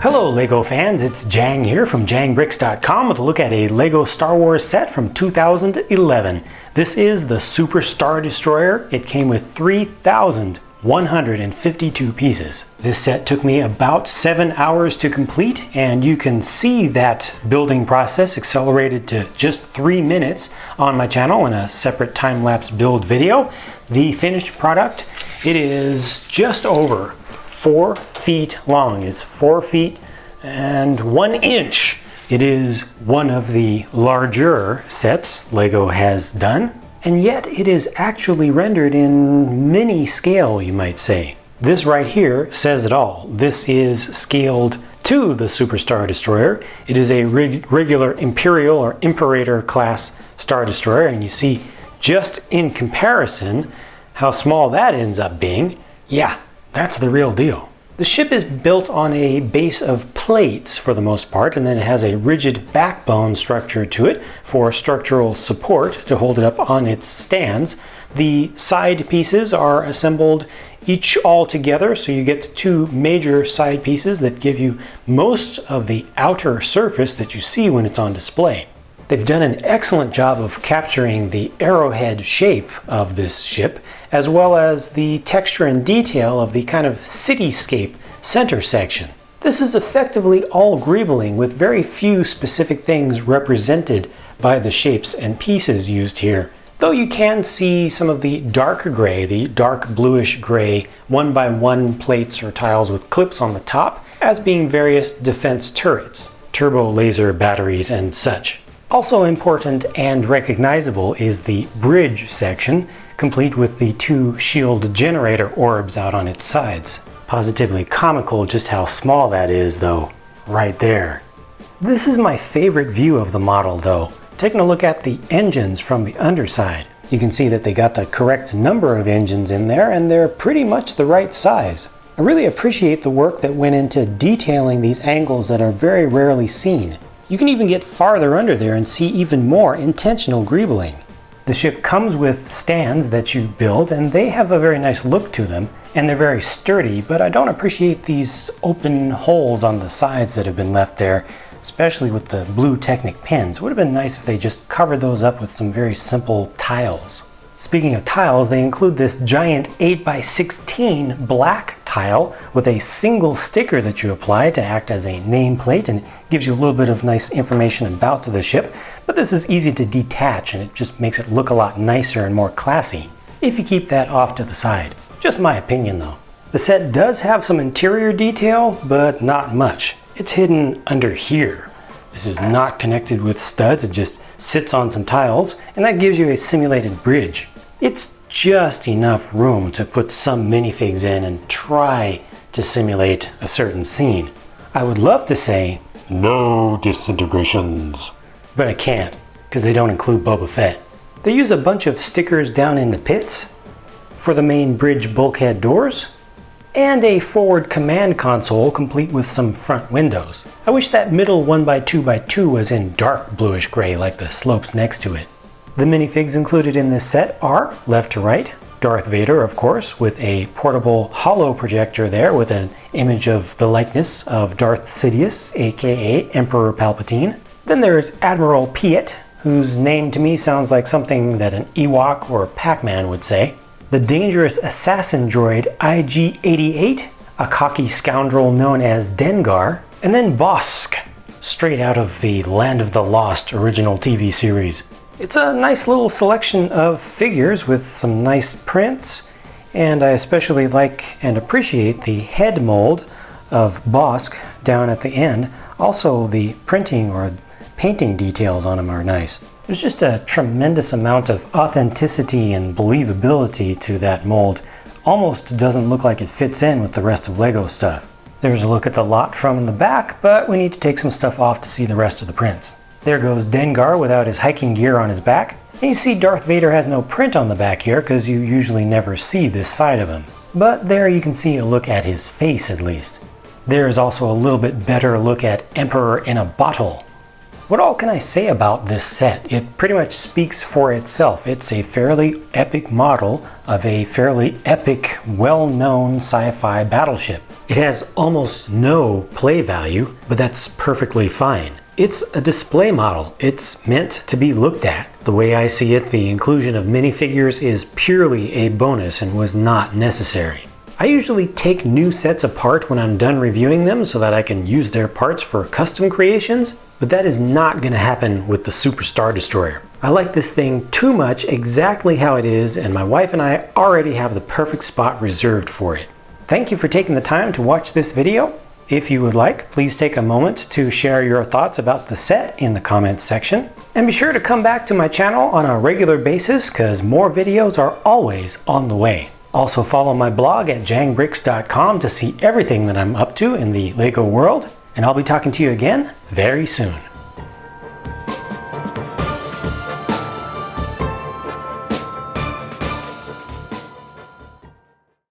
Hello LEGO fans, it's Jang here from jangbricks.com with a look at a LEGO Star Wars set from 2011. This is the Super Star Destroyer. It came with 3,152 pieces. This set took me about 7 hours to complete, and you can see that building process accelerated to just 3 minutes on my channel in a separate time-lapse build video. The finished product, it is just over 4 feet long. It's 4 feet and 1 inch. It is one of the larger sets LEGO has done, and yet it is actually rendered in mini scale, you might say. This right here says it all. This is scaled to the Super Star Destroyer. It is a regular Imperial or Imperator class Star Destroyer, and you see just in comparison how small that ends up being. Yeah, that's the real deal. The ship is built on a base of plates for the most part, and then it has a rigid backbone structure to it for structural support to hold it up on its stands. The side pieces are assembled each all together, so you get 2 major side pieces that give you most of the outer surface that you see when it's on display. They've done an excellent job of capturing the arrowhead shape of this ship, as well as the texture and detail of the kind of cityscape center section. This is effectively all greebling with very few specific things represented by the shapes and pieces used here. Though you can see some of the dark gray, the dark bluish gray 1x1 plates or tiles with clips on the top as being various defense turrets, turbo laser batteries and such. Also important and recognizable is the bridge section, complete with the 2 shield generator orbs out on its sides. Positively comical just how small that is though, right there. This is my favorite view of the model though. Taking a look at the engines from the underside. You can see that they got the correct number of engines in there, and they're pretty much the right size. I really appreciate the work that went into detailing these angles that are very rarely seen. You can even get farther under there and see even more intentional greebling. The ship comes with stands that you build, and they have a very nice look to them, and they're very sturdy, but I don't appreciate these open holes on the sides that have been left there, especially with the blue Technic pins. It would have been nice if they just covered those up with some very simple tiles. Speaking of tiles, they include this giant 8x16 black tile with a single sticker that you apply to act as a nameplate, and gives you a little bit of nice information about the ship, but this is easy to detach and it just makes it look a lot nicer and more classy if you keep that off to the side. Just my opinion though. The set does have some interior detail, but not much. It's hidden under here. This is not connected with studs, it just sits on some tiles, and that gives you a simulated bridge. It's just enough room to put some minifigs in and try to simulate a certain scene. I would love to say, no disintegrations, but I can't, because they don't include Boba Fett. They use a bunch of stickers down in the pits for the main bridge bulkhead doors, and a forward command console complete with some front windows. I wish that middle 1x2x2 was in dark bluish gray like the slopes next to it. The minifigs included in this set are, left to right, Darth Vader of course, with a portable holo projector there with an image of the likeness of Darth Sidious, aka Emperor Palpatine. Then there's Admiral Piet, whose name to me sounds like something that an Ewok or Pac-Man would say. The dangerous assassin droid IG-88, a cocky scoundrel known as Dengar, and then Bosk, straight out of the Land of the Lost original TV series. It's a nice little selection of figures with some nice prints, and I especially like and appreciate the head mold of Bosk down at the end. Also the printing or painting details on them are nice. There's just a tremendous amount of authenticity and believability to that mold. Almost doesn't look like it fits in with the rest of LEGO stuff. There's a look at the lot from the back, but we need to take some stuff off to see the rest of the prints. There goes Dengar without his hiking gear on his back. And you see Darth Vader has no print on the back here because you usually never see this side of him. But there you can see a look at his face at least. There's also a little bit better look at Emperor in a bottle. What all can I say about this set? It pretty much speaks for itself. It's a fairly epic model of a fairly epic, well-known sci-fi battleship. It has almost no play value, but that's perfectly fine. It's a display model. It's meant to be looked at. The way I see it, the inclusion of minifigures is purely a bonus and was not necessary. I usually take new sets apart when I'm done reviewing them so that I can use their parts for custom creations, but that is not going to happen with the Super Star Destroyer. I like this thing too much exactly how it is, and my wife and I already have the perfect spot reserved for it. Thank you for taking the time to watch this video. If you would like, please take a moment to share your thoughts about the set in the comments section. And be sure to come back to my channel on a regular basis because more videos are always on the way. Also follow my blog at jangbricks.com to see everything that I'm up to in the LEGO world. And I'll be talking to you again very soon.